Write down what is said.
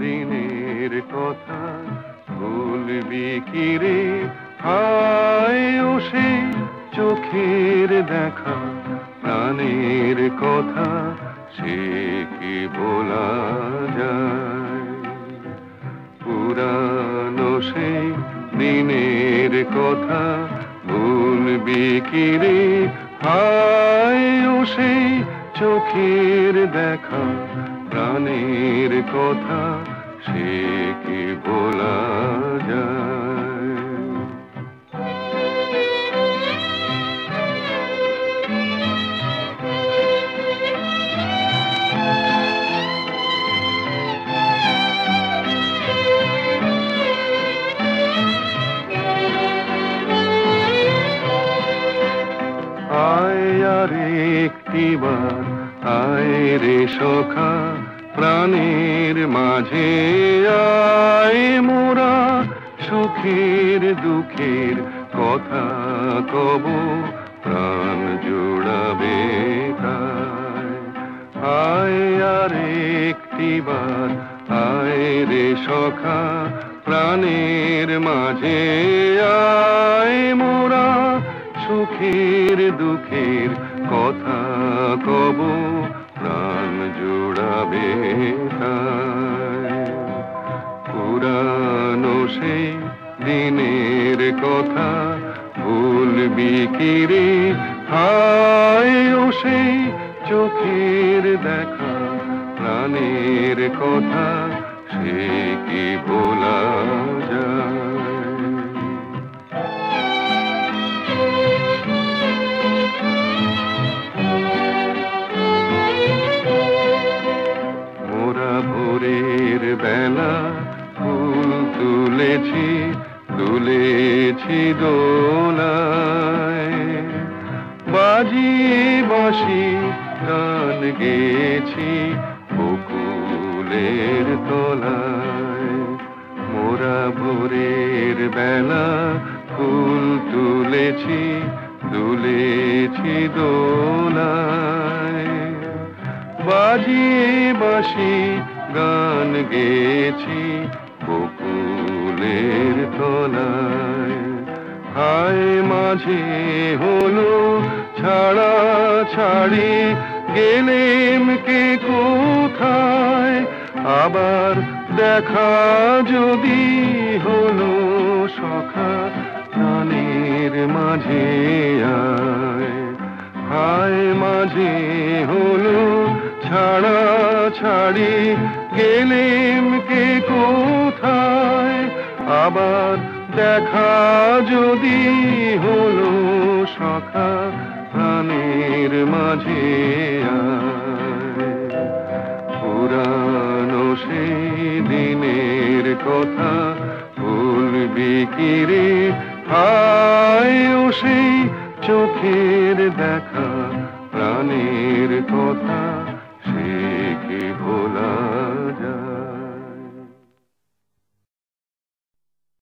দিনের কথা ভুলবি কি রে? হায় ও সে চোখের দেখা, প্রাণের কথা সে কি বলা যায়? পুরানো সেই দিনের কথা ভুলবি কি রে? হায় ও সেই চোখের দেখা, প্রাণের কথা সে কি বলা যায়? আয় আর একটিবার আয় রে সখা, প্রাণের মাঝে আয় মোরা সুখের দুঃখের কথা কব, প্রাণ জোড়াবে তাই। আয় আর একটিবার আয় রে সখা, প্রাণের মাঝে আয় মোরা সুখের দুঃখের কথা কব, প্রাণ জোড়াবে তাই। পুরানো সেই দিনের কথা ভুলবি কি রে? হায় ও সেই চোখের দেখা, প্রাণের কথা সে কি বলা যায়? মোরা ভোরের বেলা ফুল তুলেছি, তুলেছি দোলায়, বাজিয়ে বাঁশি গান গেয়েছি বকুলের তলায়। মোরা ভোরের বেলা ফুল তুলেছি, তুলেছি দোলায়, বাজিয়ে বাঁশি গান গেয়েছি বকুলের তলায়। হায় মাঝে হলো ছাড়া ছাড়ি, গেলেম কে কোথায়? আবার দেখা যদি হলো সখা, প্রাণের মাঝে আয়। হায় মাঝে হলো ছাড়া ছাড়ি, গেলেম কে কোথায়? আবার দেখা যদি হলো সখা, প্রাণের মাঝে আয়। পুরানো সেই দিনের কথা ভুলবি কি রে? হায় ও সেই চোখের দেখা, প্রাণের কথা সে কি ভোলা যায়?